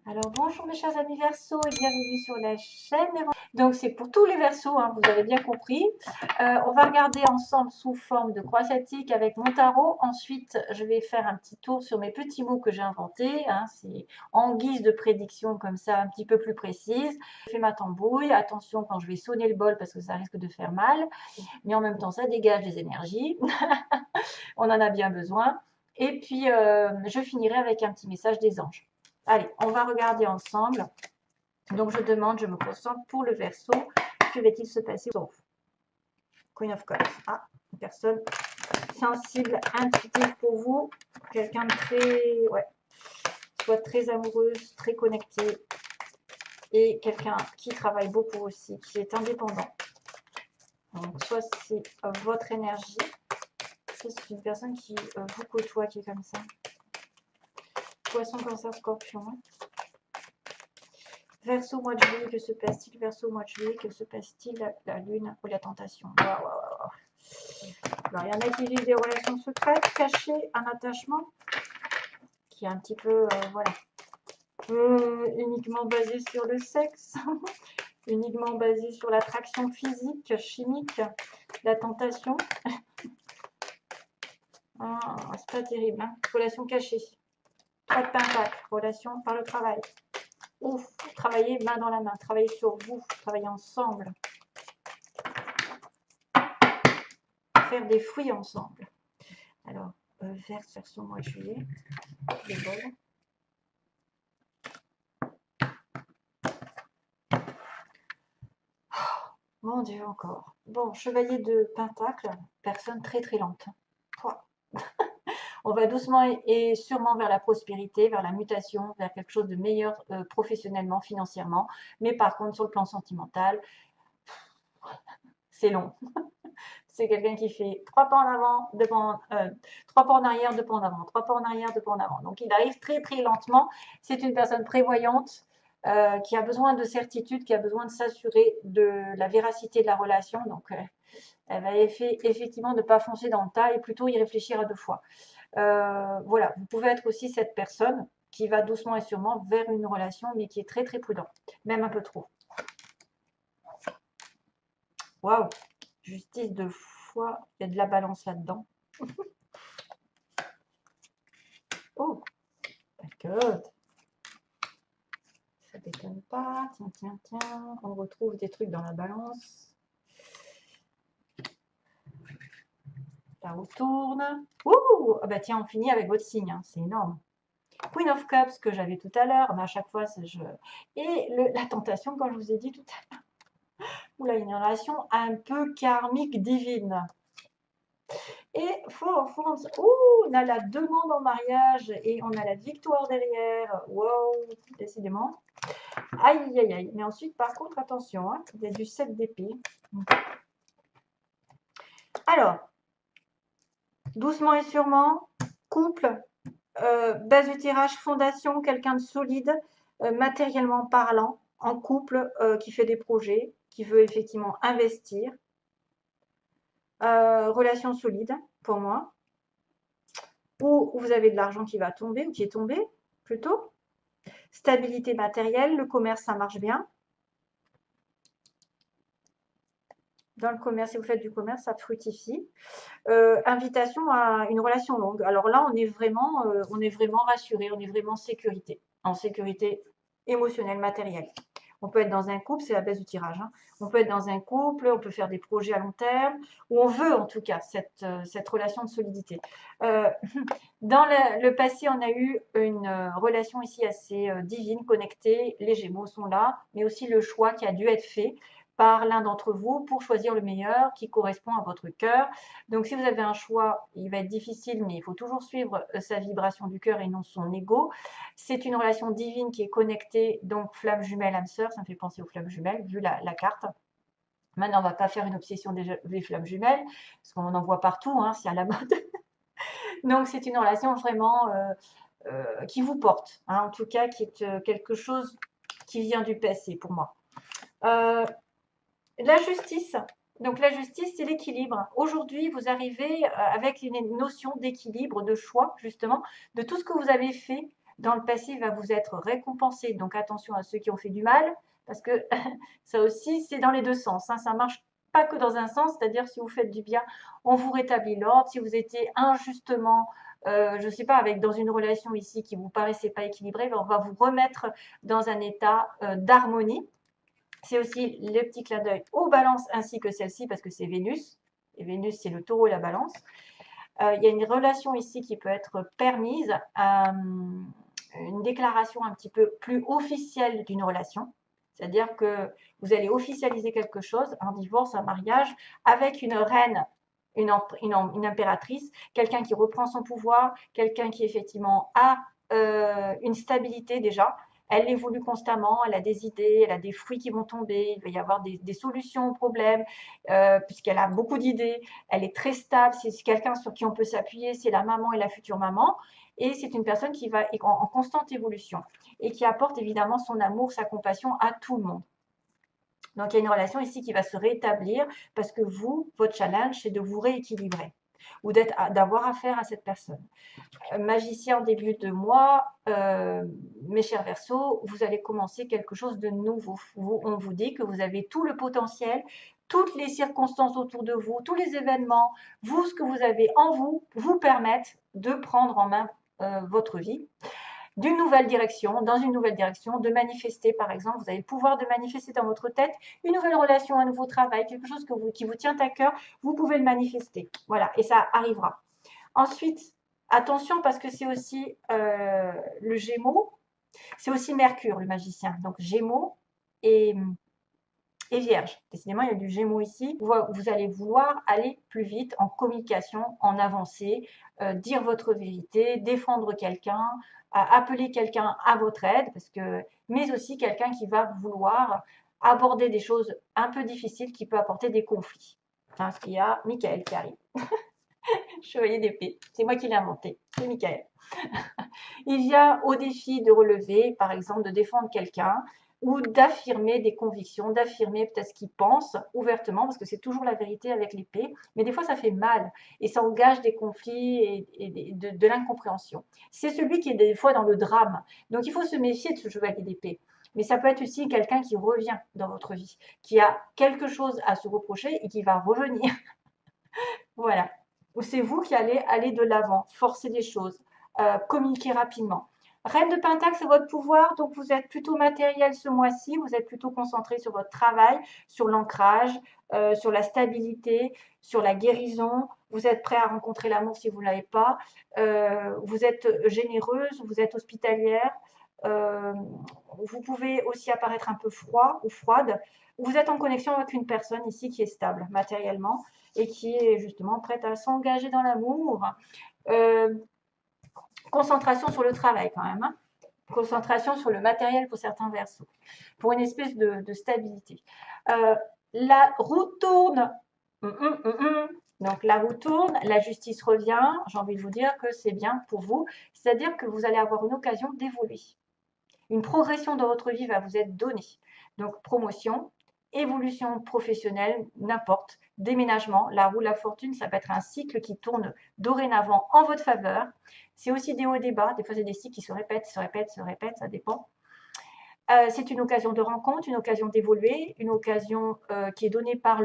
Alors bonjour mes chers amis Verseaux et bienvenue sur la chaîne. Donc c'est pour tous les Verseaux, hein, vous avez bien compris. On va regarder ensemble sous forme de croix sciatique avec mon tarot. Ensuite, je vais faire un petit tour sur mes petits mots que j'ai inventés. Hein, c'est en guise de prédiction comme ça, un petit peu plus précise. Je fais ma tambouille. Attention quand je vais sonner le bol parce que ça risque de faire mal. Mais en même temps, ça dégage des énergies. On en a bien besoin. Et puis, je finirai avec un petit message des anges. Allez, on va regarder ensemble. Donc, je me concentre pour le Verseau. Que va-t-il se passer? Queen of Cups. Ah, une personne sensible, intuitive pour vous. Quelqu'un de très, ouais, soit très amoureuse, très connectée. Et quelqu'un qui travaille beaucoup aussi, qui est indépendant. Donc, soit c'est votre énergie. C'est une personne qui vous côtoie, qui est comme ça. Poisson, cancer, scorpion. Verseau, mois de juillet, que se passe-t-il? Verseau, mois de juillet, que se passe-t-il? La lune ou la tentation. Alors, il y en a qui vivent des relations secrètes, cachées, un attachement qui est un petit peu, voilà, uniquement basé sur le sexe, uniquement basé sur l'attraction physique, chimique, la tentation. Ah, c'est pas terrible, hein. Relation cachée. 3 de pentacle, relation par le travail. Ouf, travailler main dans la main, travailler sur vous, travailler ensemble. Faire des fruits ensemble. Alors, version mois de juillet, les bols. Oh, mon Dieu, encore. Bon, chevalier de pentacle, personne très très lente. On va doucement et sûrement vers la prospérité, vers la mutation, vers quelque chose de meilleur professionnellement, financièrement. Mais par contre, sur le plan sentimental, c'est long. C'est quelqu'un qui fait 3 pas en avant, 3 pas en arrière, 2 pas en avant, 3 pas en arrière, 2 pas en avant. Donc il arrive très très lentement. C'est une personne prévoyante qui a besoin de certitude, qui a besoin de s'assurer de la véracité de la relation. Donc elle va effectivement ne pas foncer dans le tas et plutôt y réfléchir à 2 fois. Voilà, vous pouvez être aussi cette personne qui va doucement et sûrement vers une relation, mais qui est très très prudent, même un peu trop. Waouh! Justice de foi, il y a de la balance là-dedans. Oh, d'accord. Ça déconne pas. Tiens, tiens, tiens. On retrouve des trucs dans la balance. La roue tourne. Ouh, ah bah tiens, on finit avec votre signe. Hein. C'est énorme. Queen of Cups que j'avais tout à l'heure, mais à chaque fois, je... Et la tentation, comme je vous ai dit tout à l'heure. Oula, une relation un peu karmique divine. Et on a la demande en mariage et on a la victoire derrière. Wow, décidément. Aïe, aïe, aïe. Mais ensuite, par contre, attention, hein, il y a du 7 d'épée. Alors, doucement et sûrement, couple, base du tirage, fondation, quelqu'un de solide, matériellement parlant, en couple, qui fait des projets, qui veut effectivement investir. Relation solide, pour moi. Ou vous avez de l'argent qui va tomber, ou qui est tombé, plutôt. Stabilité matérielle, le commerce, ça marche bien. Dans le commerce, si vous faites du commerce, ça fructifie. Invitation à une relation longue. Alors là, on est vraiment rassuré, on est vraiment en sécurité émotionnelle, matérielle. On peut être dans un couple, c'est la baisse du tirage. Hein. On peut être dans un couple, on peut faire des projets à long terme, ou on veut en tout cas cette relation de solidité. Dans le passé, on a eu une relation ici assez divine, connectée. Les Gémeaux sont là, mais aussi le choix qui a dû être fait par l'un d'entre vous pour choisir le meilleur qui correspond à votre cœur. Donc, si vous avez un choix, il va être difficile, mais il faut toujours suivre sa vibration du cœur et non son ego. C'est une relation divine qui est connectée, donc flamme jumelle, âme sœur, ça me fait penser aux flammes jumelles, vu la carte. Maintenant, on ne va pas faire une obsession des flammes jumelles, parce qu'on en voit partout, hein, c'est à la mode. Donc, c'est une relation vraiment qui vous porte, hein, en tout cas, qui est quelque chose qui vient du passé pour moi. La justice. Donc la justice, c'est l'équilibre. Aujourd'hui, vous arrivez avec une notion d'équilibre, de choix, justement, de tout ce que vous avez fait dans le passé va vous être récompensé. Donc attention à ceux qui ont fait du mal, parce que ça aussi, c'est dans les deux sens. Hein. Ça marche pas que dans un sens, c'est-à-dire si vous faites du bien, on vous rétablit l'ordre. Si vous étiez injustement, je ne sais pas, dans une relation ici qui vous paraissait pas équilibrée, on va vous remettre dans un état d'harmonie. C'est aussi le petit clin d'œil aux balances ainsi que celle-ci, parce que c'est Vénus. Et Vénus, c'est le taureau et la balance. Il y a une relation ici qui peut être permise, une déclaration un petit peu plus officielle d'une relation. C'est-à-dire que vous allez officialiser quelque chose, un divorce, un mariage, avec une reine, une impératrice, quelqu'un qui reprend son pouvoir, quelqu'un qui effectivement a une stabilité déjà. Elle évolue constamment, elle a des idées, elle a des fruits qui vont tomber, il va y avoir des solutions aux problèmes, puisqu'elle a beaucoup d'idées. Elle est très stable, c'est quelqu'un sur qui on peut s'appuyer, c'est la maman et la future maman. Et c'est une personne qui va en constante évolution et qui apporte évidemment son amour, sa compassion à tout le monde. Donc, il y a une relation ici qui va se rétablir parce que vous, votre challenge, c'est de vous rééquilibrer ou d'avoir affaire à cette personne. Magicien en début de mois, mes chers Verseaux, vous allez commencer quelque chose de nouveau. On vous dit que vous avez tout le potentiel, toutes les circonstances autour de vous, tous les événements, vous, ce que vous avez en vous, vous permettent de prendre en main votre vie d'une nouvelle direction, dans une nouvelle direction, de manifester par exemple, vous avez le pouvoir de manifester dans votre tête une nouvelle relation, un nouveau travail, quelque chose qui vous tient à cœur, vous pouvez le manifester. Voilà, et ça arrivera. Ensuite, attention parce que c'est aussi le Gémeaux, c'est aussi Mercure, le magicien. Donc Gémeaux et Vierge. Décidément, il y a du Gémeaux ici. Vous allez vouloir aller plus vite en communication, en avancée, dire votre vérité, défendre quelqu'un, appeler quelqu'un à votre aide, mais aussi quelqu'un qui va vouloir aborder des choses un peu difficiles qui peut apporter des conflits. Parce qu'il y a Michael qui arrive. Chevalier d'épée, c'est moi qui l'ai inventé, c'est Michael. Il vient au défi de relever, par exemple, de défendre quelqu'un ou d'affirmer des convictions, d'affirmer peut-être ce qu'il pense ouvertement, parce que c'est toujours la vérité avec l'épée, mais des fois ça fait mal et ça engage des conflits et de l'incompréhension. C'est celui qui est des fois dans le drame, donc il faut se méfier de ce chevalier d'épée. Mais ça peut être aussi quelqu'un qui revient dans votre vie, qui a quelque chose à se reprocher et qui va revenir. Voilà. Ou c'est vous qui allez aller de l'avant, forcer les choses, communiquer rapidement. Reine de Pentacle, c'est votre pouvoir, donc vous êtes plutôt matériel ce mois-ci, vous êtes plutôt concentré sur votre travail, sur l'ancrage, sur la stabilité, sur la guérison. Vous êtes prêt à rencontrer l'amour si vous ne l'avez pas. Vous êtes généreuse, vous êtes hospitalière. Vous pouvez aussi apparaître un peu froid ou froide. Vous êtes en connexion avec une personne ici qui est stable matériellement et qui est justement prête à s'engager dans l'amour. Concentration sur le travail quand même. Hein. Concentration sur le matériel pour certains Verseaux. Pour une espèce de stabilité. La roue tourne. Donc la roue tourne, la justice revient. J'ai envie de vous dire que c'est bien pour vous. C'est-à-dire que vous allez avoir une occasion d'évoluer. Une progression dans votre vie va vous être donnée. Donc promotion, évolution professionnelle, n'importe, déménagement, la roue de la fortune, ça peut être un cycle qui tourne dorénavant en votre faveur. C'est aussi des hauts et des bas, des fois c'est des cycles qui se répètent, ça dépend. C'est une occasion de rencontre, une occasion d'évoluer, une occasion qui est donnée par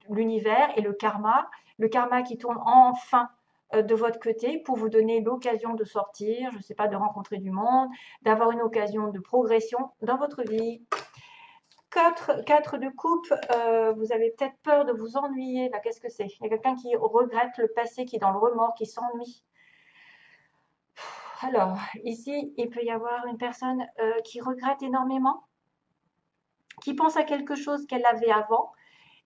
l'univers et le karma qui tourne enfin de votre côté pour vous donner l'occasion de sortir, je ne sais pas, de rencontrer du monde, d'avoir une occasion de progression dans votre vie. 4 de coupe, vous avez peut-être peur de vous ennuyer. Là, qu'est-ce que c'est? Il y a quelqu'un qui regrette le passé, qui est dans le remords, qui s'ennuie. Alors, ici, il peut y avoir une personne qui regrette énormément, qui pense à quelque chose qu'elle avait avant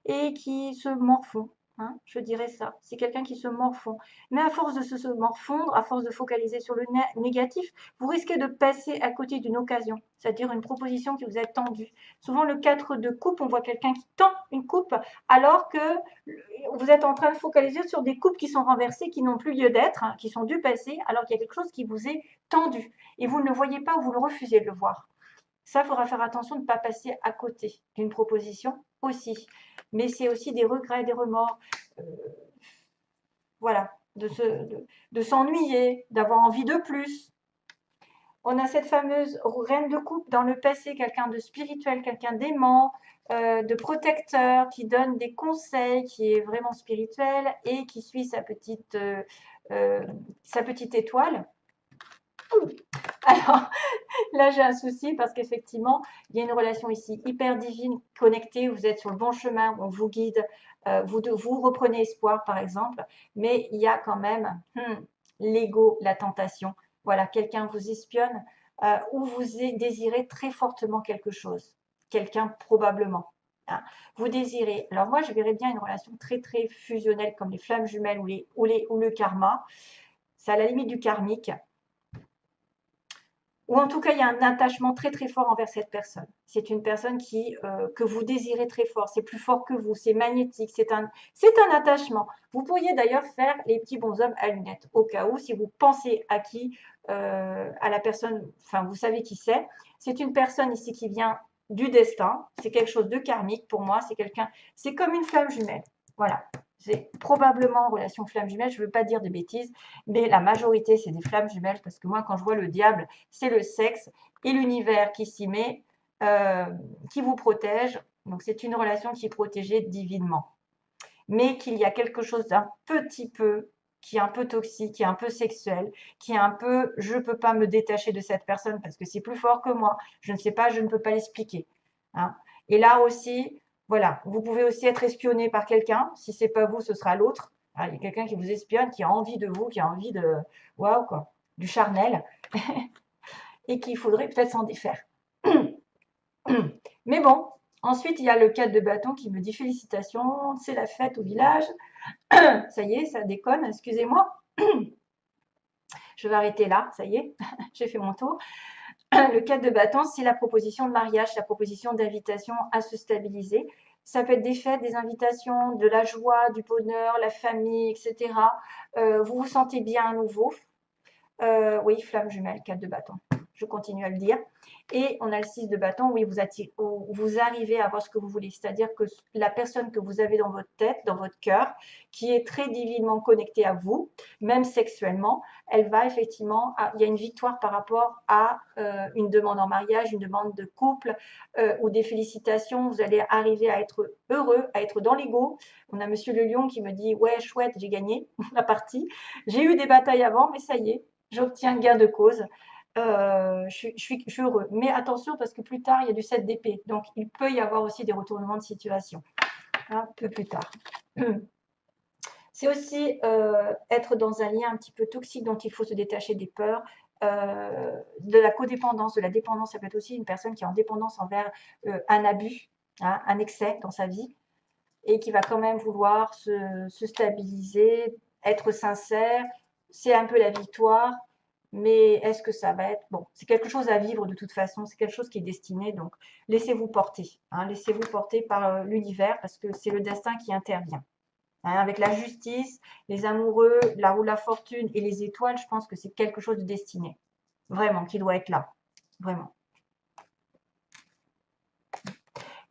et qui se morfond. Hein, je dirais ça. C'est quelqu'un qui se morfond. Mais à force de se morfondre, à force de focaliser sur le négatif, vous risquez de passer à côté d'une occasion, c'est-à-dire une proposition qui vous est tendue. Souvent, le 4 de coupe, on voit quelqu'un qui tend une coupe alors que vous êtes en train de focaliser sur des coupes qui sont renversées, qui n'ont plus lieu d'être, hein, qui sont du passé, alors qu'il y a quelque chose qui vous est tendu. Et vous ne le voyez pas ou vous le refusez de le voir. Ça, il faudra faire attention de ne pas passer à côté d'une proposition aussi. Mais c'est aussi des regrets, des remords. Voilà, de s'ennuyer, d'avoir envie de plus. On a cette fameuse reine de coupe dans le passé, quelqu'un de spirituel, quelqu'un d'aimant, de protecteur, qui donne des conseils, qui est vraiment spirituel et qui suit sa petite étoile. Alors là, j'ai un souci parce qu'effectivement, il y a une relation ici hyper divine, connectée, vous êtes sur le bon chemin, on vous guide, vous reprenez espoir par exemple, mais il y a quand même l'ego, la tentation. Voilà, quelqu'un vous espionne ou vous désirez très fortement quelque chose, quelqu'un probablement. Hein. Vous désirez. Alors moi, je verrais bien une relation très très fusionnelle comme les flammes jumelles ou le karma. C'est à la limite du karmique. Ou en tout cas, il y a un attachement très très fort envers cette personne. C'est une personne que vous désirez très fort. C'est plus fort que vous. C'est magnétique. C'est un attachement. Vous pourriez d'ailleurs faire les petits bonshommes à lunettes au cas où, si vous pensez à la personne, enfin vous savez qui c'est. C'est une personne ici qui vient du destin. C'est quelque chose de karmique pour moi. C'est comme une flamme jumelle. Voilà. C'est probablement en relation flamme jumelle. Je ne veux pas dire de bêtises, mais la majorité, c'est des flammes jumelles parce que moi, quand je vois le diable, c'est le sexe et l'univers qui s'y met, qui vous protège. Donc, c'est une relation qui est protégée divinement. Mais qu'il y a quelque chose d'un petit peu, qui est un peu toxique, qui est un peu sexuel, qui est un peu, je ne peux pas me détacher de cette personne parce que c'est plus fort que moi. Je ne sais pas, je ne peux pas l'expliquer. Hein. Et là aussi, voilà, vous pouvez aussi être espionné par quelqu'un. Si c'est pas vous, ce sera l'autre. Hein, il y a quelqu'un qui vous espionne, qui a envie de vous, qui a envie de, waouh quoi, du charnel. Et qu'il faudrait peut-être s'en défaire. Mais bon, ensuite, il y a le 4 de bâton qui me dit félicitations, c'est la fête au village. Ça y est, ça déconne, excusez-moi. Je vais arrêter là, ça y est, j'ai fait mon tour. Le 4 de bâton, c'est la proposition de mariage, la proposition d'invitation à se stabiliser. Ça peut être des fêtes, des invitations, de la joie, du bonheur, la famille, etc. Vous vous sentez bien à nouveau. Oui, flamme jumelle, 4 de bâton. Je continue à le dire. Et on a le 6 de bâton, oui, vous arrivez à voir ce que vous voulez. C'est-à-dire que la personne que vous avez dans votre tête, dans votre cœur, qui est très divinement connectée à vous, même sexuellement, elle va effectivement, il y a une victoire par rapport à une demande en mariage, une demande de couple ou des félicitations. Vous allez arriver à être heureux, à être dans l'ego. On a Monsieur le Lion qui me dit, ouais, chouette, j'ai gagné la partie. J'ai eu des batailles avant, mais ça y est, j'obtiens gain de cause. Je suis heureux. Mais attention, parce que plus tard, il y a du 7 d'épée. Donc, il peut y avoir aussi des retournements de situation. Un peu plus tard. C'est aussi être dans un lien un petit peu toxique dont il faut se détacher des peurs, de la codépendance, de la dépendance. Ça peut être aussi une personne qui est en dépendance envers un abus, hein, un excès dans sa vie et qui va quand même vouloir se stabiliser, être sincère. C'est un peu la victoire. Mais est-ce que ça va être bon? C'est quelque chose à vivre de toute façon, c'est quelque chose qui est destiné, donc laissez-vous porter, hein, laissez-vous porter par l'univers parce que c'est le destin qui intervient. Hein, avec la justice, les amoureux, la roue de la fortune et les étoiles, je pense que c'est quelque chose de destiné, vraiment, qui doit être là, vraiment.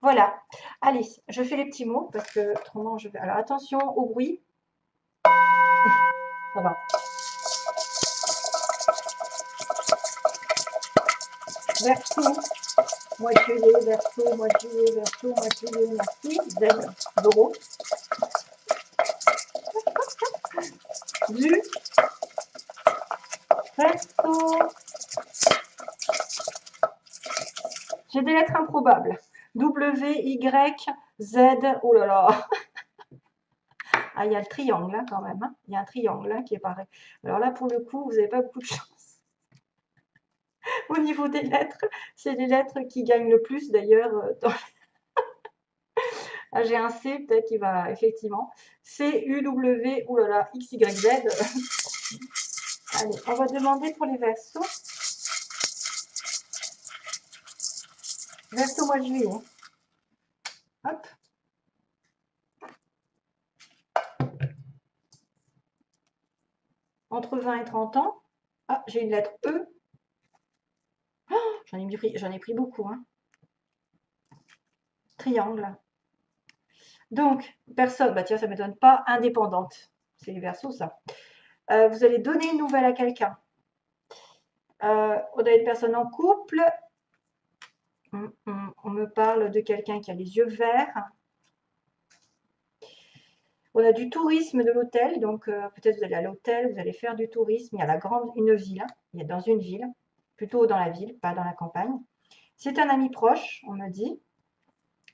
Voilà, allez, je fais les petits mots parce que autrement je vais. Alors attention au bruit, ça va. Verseau, moitié verseau, moitié verseau, moitié merci, Z, d'euros. Du, verseau. J'ai des lettres improbables. W, Y, Z, oh là là. Ah, il y a le triangle hein, quand même. Hein. Il y a un triangle hein, qui est pareil. Alors là, pour le coup, vous n'avez pas beaucoup de chance. Au niveau des lettres, c'est les lettres qui gagnent le plus d'ailleurs. Ah, j'ai un C peut-être qui va effectivement. C, U, W, oh là là, X, Y, Z. Allez, on va demander pour les versos. Verso mois de juillet. Hop. Entre 20 et 30 ans. Ah, j'ai une lettre E. Oh, j'en ai pris beaucoup. Hein. Triangle. Donc, personne, bah tiens, ça ne m'étonne pas, indépendante. C'est les versos, ça. Vous allez donner une nouvelle à quelqu'un. On a une personne en couple. On me parle de quelqu'un qui a les yeux verts. On a du tourisme de l'hôtel, donc peut-être vous allez à l'hôtel, vous allez faire du tourisme. Il y a une ville, il y a dans une ville, plutôt dans la ville, pas dans la campagne. C'est un ami proche, on me dit.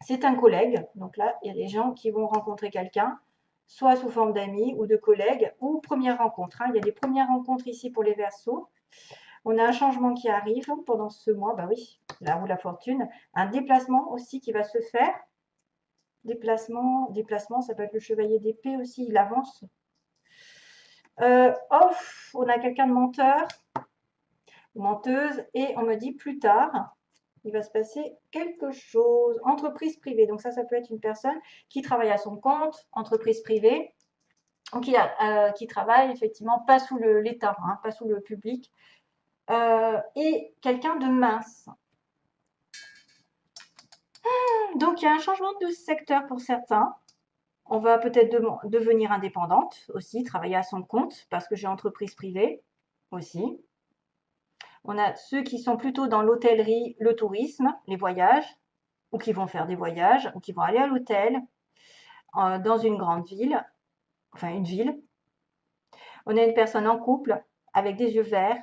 C'est un collègue, donc là, il y a des gens qui vont rencontrer quelqu'un, soit sous forme d'amis ou de collègues, ou première rencontre. Il y a des premières rencontres ici pour les Verseaux. On a un changement qui arrive pendant ce mois, bah oui, la roue de la fortune. Un déplacement aussi qui va se faire. Déplacement, ça peut être le chevalier d'épée aussi, il avance. On a quelqu'un de menteur, menteuse, et on me dit plus tard, il va se passer quelque chose. Entreprise privée, donc ça peut être une personne qui travaille à son compte, entreprise privée, ou qui travaille effectivement pas sous l'État, pas sous le public, et quelqu'un de mince. Donc il y a un changement de secteur pour certains. On va peut-être devenir indépendante aussi, travailler à son compte, parce que j'ai entreprise privée aussi. On a ceux qui sont plutôt dans l'hôtellerie, le tourisme, les voyages, ou qui vont faire des voyages, ou qui vont aller à l'hôtel, dans une grande ville, enfin une ville. On a une personne en couple, avec des yeux verts,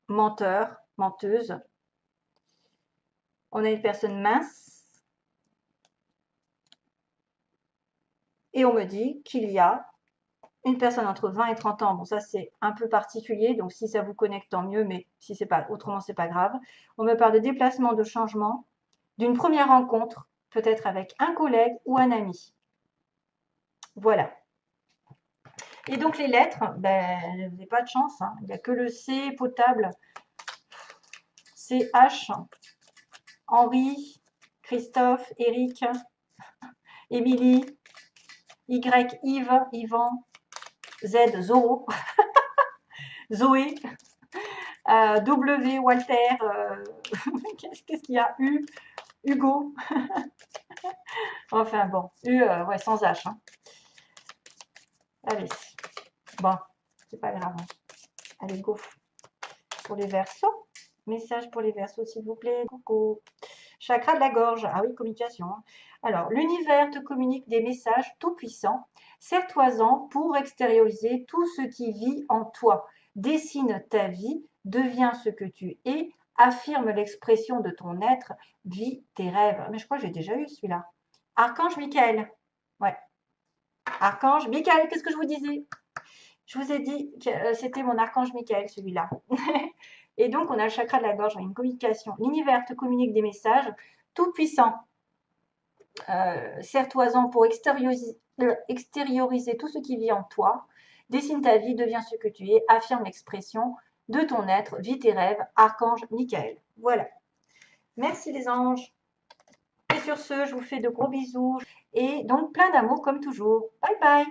menteur, menteuse. On a une personne mince. Et on me dit qu'il y a une personne entre 20 et 30 ans. Bon, ça, c'est un peu particulier. Donc, si ça vous connecte, tant mieux. Mais si c'est pas, autrement, c'est pas grave. On me parle de déplacement, de changement, d'une première rencontre, peut-être avec un collègue ou un ami. Voilà. Et donc, les lettres, ben, vous n'avez pas de chance. Il n'y a que le C potable. CH, Henri, Christophe, Eric, Émilie, Y, Yves, Yvan, Z, Zoro, Zoé, W, Walter, qu'est-ce qu'il y a, U, Hugo. Enfin bon, U, ouais, sans H. Allez, bon, c'est pas grave. Allez, go. Pour les Verseaux. Message pour les Verseaux, s'il vous plaît. Coucou. Chakra de la gorge. Ah oui, communication. Alors, l'univers te communique des messages tout-puissants. Serre-toi-en pour extérioriser tout ce qui vit en toi. Dessine ta vie, deviens ce que tu es, affirme l'expression de ton être, vis tes rêves. Mais je crois que j'ai déjà eu celui-là. Archange Michael. Ouais. Archange Michael, qu'est-ce que je vous disais? Je vous ai dit que c'était mon archange Michael, celui-là. Et donc, on a le chakra de la gorge, une communication. L'univers te communique des messages tout puissants. Serre-toi-en pour extérioriser tout ce qui vit en toi. Dessine ta vie, deviens ce que tu es, affirme l'expression de ton être, vis tes rêves, archange Michael. Voilà. Merci les anges. Et sur ce, je vous fais de gros bisous et donc plein d'amour comme toujours. Bye bye.